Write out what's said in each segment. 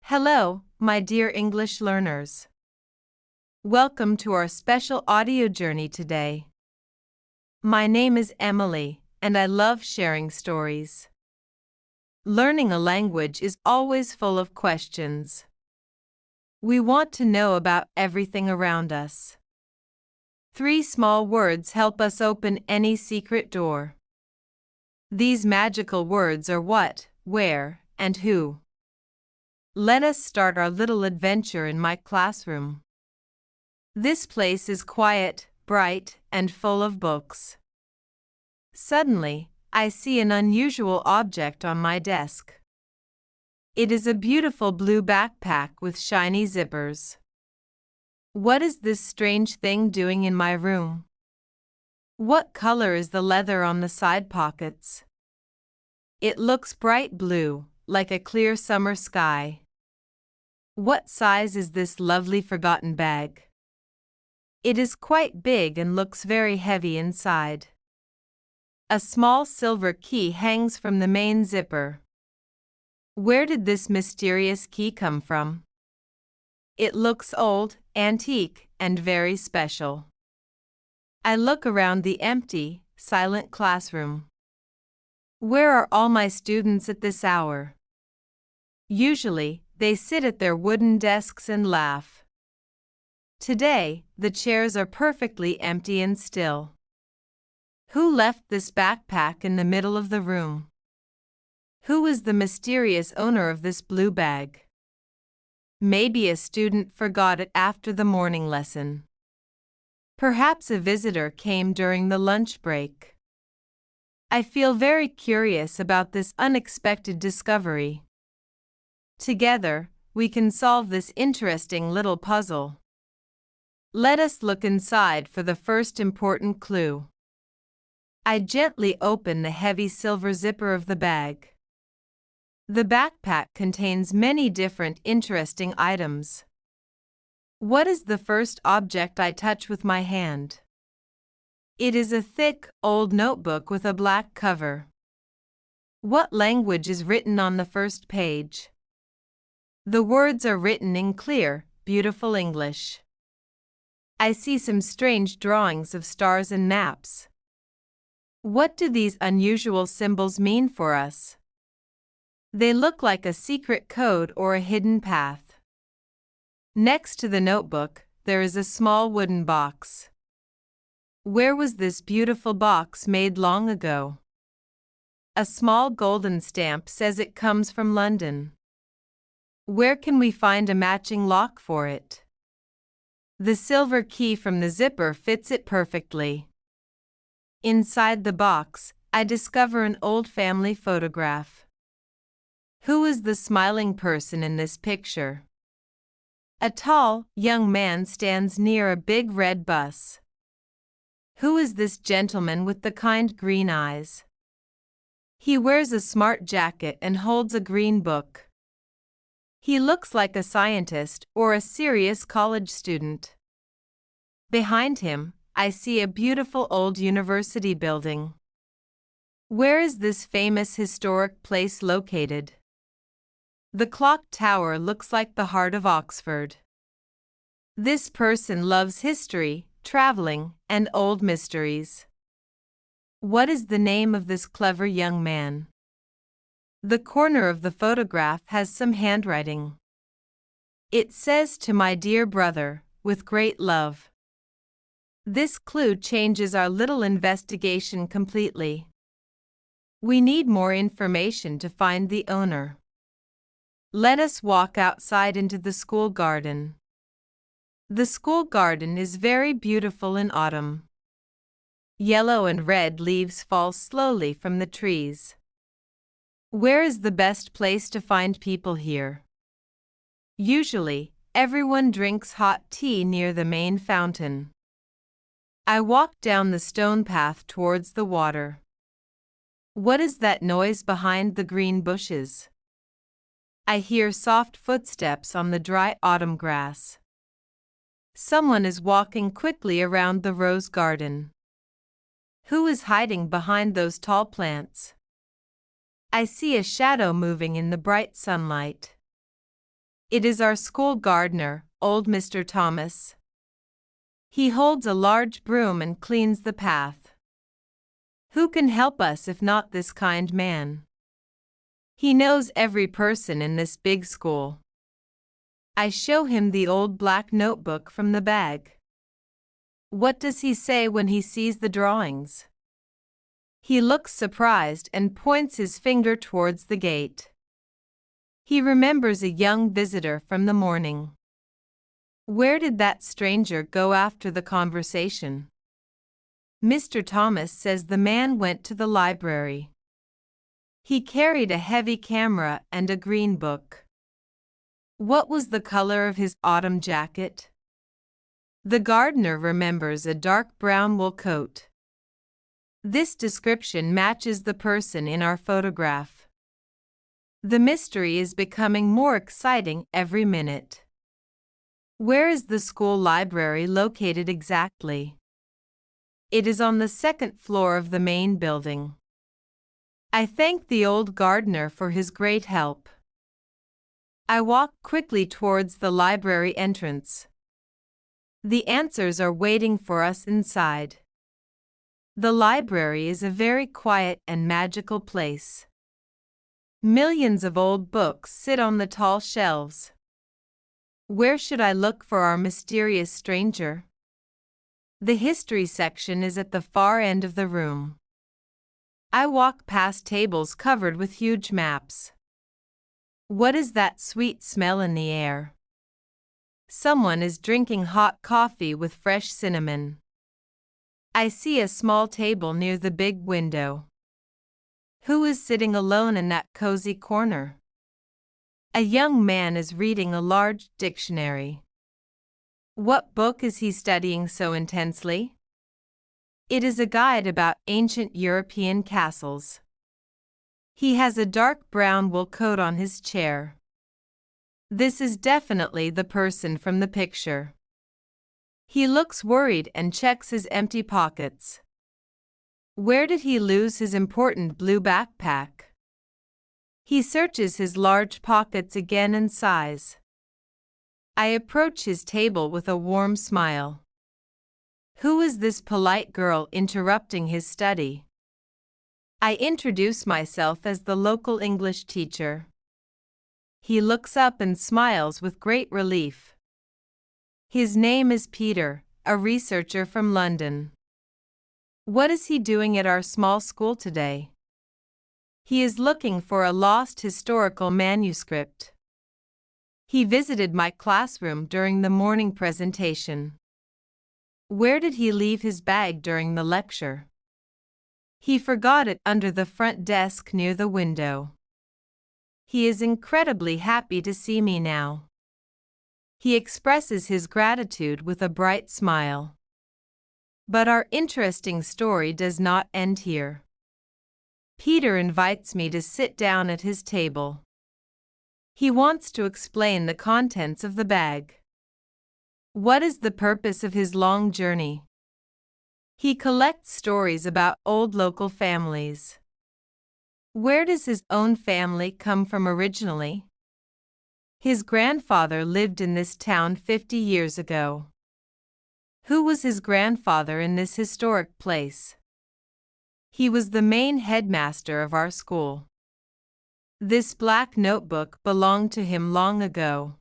Hello, my dear English learners. Welcome to our special audio journey today. My name is Emily, and I love sharing stories. Learning a language is always full of questions. We want to know about everything around us. 3 small words help us open any secret door. These magical words are what, where, and who. Let us start our little adventure in my classroom. This place is quiet, bright, and full of books. Suddenly, I see an unusual object on my desk. It is a beautiful blue backpack with shiny zippers. What is this strange thing doing in my room? What color is the leather on the side pockets? It looks bright blue, like a clear summer sky. What size is this lovely forgotten bag? It is quite big and looks very heavy inside. A small silver key hangs from the main zipper. Where did this mysterious key come from? It looks old, antique, and very special. I look around the empty, silent classroom. Where are all my students at this hour? Usually, they sit at their wooden desks and laugh. Today, the chairs are perfectly empty and still. Who left this backpack in the middle of the room? Who is the mysterious owner of this blue bag? Maybe a student forgot it after the morning lesson. Perhaps a visitor came during the lunch break. I feel very curious about this unexpected discovery. Together, we can solve this interesting little puzzle. Let us look inside for the first important clue. I gently open the heavy silver zipper of the bag. The backpack contains many different interesting items. What is the first object I touch with my hand? It is a thick, old notebook with a black cover. What language is written on the first page? The words are written in clear, beautiful English. I see some strange drawings of stars and maps. What do these unusual symbols mean for us? They look like a secret code or a hidden path. Next to the notebook, there is a small wooden box. Where was this beautiful box made long ago? A small golden stamp says it comes from London. Where can we find a matching lock for it? The silver key from the zipper fits it perfectly. Inside the box, I discover an old family photograph. Who is the smiling person in this picture? A tall, young man stands near a big red bus. Who is this gentleman with the kind green eyes? He wears a smart jacket and holds a green book. He looks like a scientist or a serious college student. Behind him, I see a beautiful old university building. Where is this famous historic place located? The clock tower looks like the heart of Oxford. This person loves history, traveling, and old mysteries. What is the name of this clever young man? The corner of the photograph has some handwriting. It says, "To my dear brother, with great love." This clue changes our little investigation completely. We need more information to find the owner. Let us walk outside into the school garden. The school garden is very beautiful in autumn. Yellow and red leaves fall slowly from the trees. Where is the best place to find people here? Usually, everyone drinks hot tea near the main fountain. I walk down the stone path towards the water. What is that noise behind the green bushes? I hear soft footsteps on the dry autumn grass. Someone is walking quickly around the rose garden. Who is hiding behind those tall plants? I see a shadow moving in the bright sunlight. It is our school gardener, old Mr. Thomas. He holds a large broom and cleans the path. Who can help us if not this kind man? He knows every person in this big school. I show him the old black notebook from the bag. What does he say when he sees the drawings? He looks surprised and points his finger towards the gate. He remembers a young visitor from the morning. Where did that stranger go after the conversation? Mr. Thomas says the man went to the library. He carried a heavy camera and a green book. What was the color of his autumn jacket? The gardener remembers a dark brown wool coat. This description matches the person in our photograph. The mystery is becoming more exciting every minute. Where is the school library located exactly? It is on the second floor of the main building. I thank the old gardener for his great help. I walk quickly towards the library entrance. The answers are waiting for us inside. The library is a very quiet and magical place. Millions of old books sit on the tall shelves. Where should I look for our mysterious stranger? The history section is at the far end of the room. I walk past tables covered with huge maps. What is that sweet smell in the air? Someone is drinking hot coffee with fresh cinnamon. I see a small table near the big window. Who is sitting alone in that cozy corner? A young man is reading a large dictionary. What book is he studying so intensely? It is a guide about ancient European castles. He has a dark brown wool coat on his chair. This is definitely the person from the picture. He looks worried and checks his empty pockets. Where did he lose his important blue backpack? He searches his large pockets again and sighs. I approach his table with a warm smile. Who is this polite girl interrupting his study? I introduce myself as the local English teacher. He looks up and smiles with great relief. His name is Peter, a researcher from London. What is he doing at our small school today? He is looking for a lost historical manuscript. He visited my classroom during the morning presentation. Where did he leave his bag during the lecture? He forgot it under the front desk near the window. He is incredibly happy to see me now. He expresses his gratitude with a bright smile. But our interesting story does not end here. Peter invites me to sit down at his table. He wants to explain the contents of the bag. What is the purpose of his long journey? He collects stories about old local families. Where does his own family come from originally? His grandfather lived in this town 50 years ago. Who was his grandfather in this historic place? He was the main headmaster of our school. This black notebook belonged to him long ago.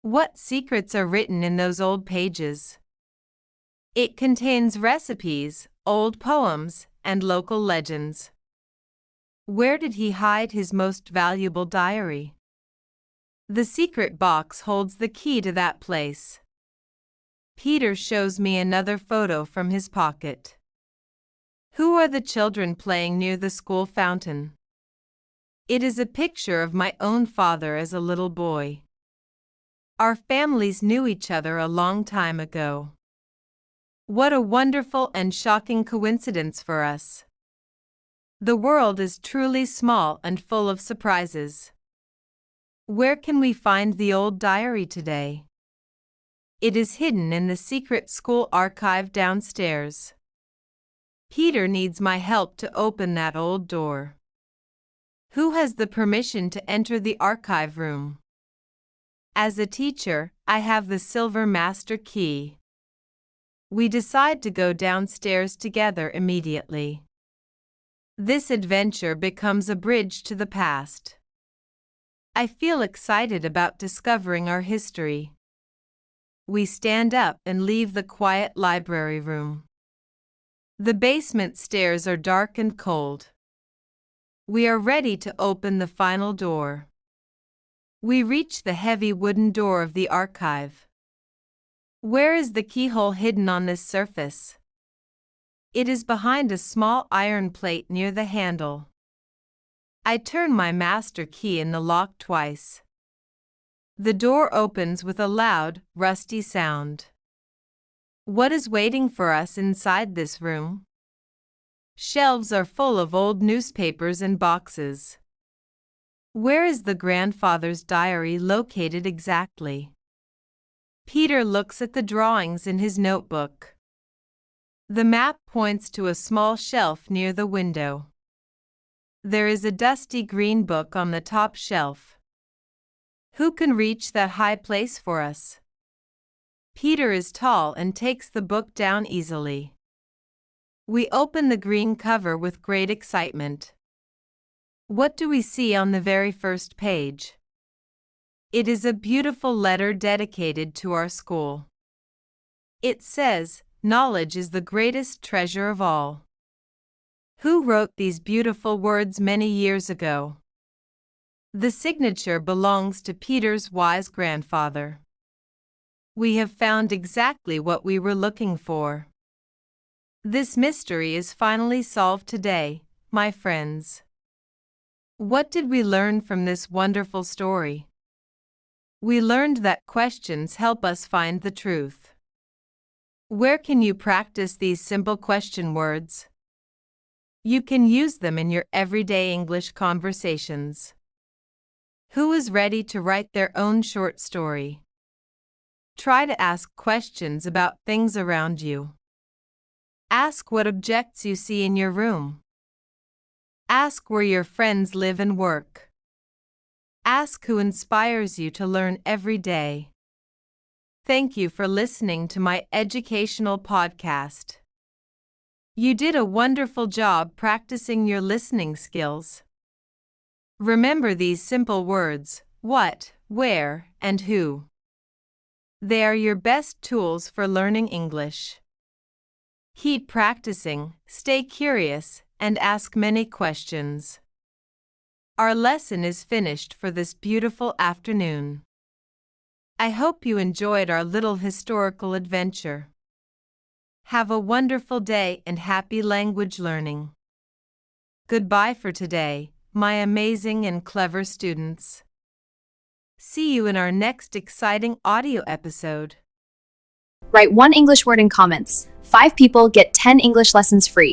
What secrets are written in those old pages? It contains recipes, old poems, and local legends. Where did he hide his most valuable diary? The secret box holds the key to that place. Peter shows me another photo from his pocket. Who are the children playing near the school fountain? It is a picture of my own father as a little boy. Our families knew each other a long time ago. What a wonderful and shocking coincidence for us. The world is truly small and full of surprises. Where can we find the old diary today? It is hidden in the secret school archive downstairs. Peter needs my help to open that old door. Who has the permission to enter the archive room? As a teacher, I have the silver master key. We decide to go downstairs together immediately. This adventure becomes a bridge to the past. I feel excited about discovering our history. We stand up and leave the quiet library room. The basement stairs are dark and cold. We are ready to open the final door. We reach the heavy wooden door of the archive. Where is the keyhole hidden on this surface? It is behind a small iron plate near the handle. I turn my master key in the lock twice. The door opens with a loud, rusty sound. What is waiting for us inside this room? Shelves are full of old newspapers and boxes. Where is the grandfather's diary located exactly? Peter looks at the drawings in his notebook. The map points to a small shelf near the window. There is a dusty green book on the top shelf. Who can reach that high place for us? Peter is tall and takes the book down easily. We open the green cover with great excitement. What do we see on the very first page? It is a beautiful letter dedicated to our school. It says, "Knowledge is the greatest treasure of all." Who wrote these beautiful words many years ago? The signature belongs to Peter's wise grandfather. We have found exactly what we were looking for. This mystery is finally solved today, my friends. What did we learn from this wonderful story? We learned that questions help us find the truth. Where can you practice these simple question words? You can use them in your everyday English conversations. Who is ready to write their own short story? Try to ask questions about things around you. Ask what objects you see in your room. Ask where your friends live and work. Ask who inspires you to learn every day. Thank you for listening to my educational podcast. You did a wonderful job practicing your listening skills. Remember these simple words: what, where, and who. They are your best tools for learning English. Keep practicing, stay curious, and ask many questions. Our lesson is finished for this beautiful afternoon. I hope you enjoyed our little historical adventure. Have a wonderful day and happy language learning. Goodbye for today, my amazing and clever students. See you in our next exciting audio episode. Write one English word in comments. 5 people get 10 English lessons free.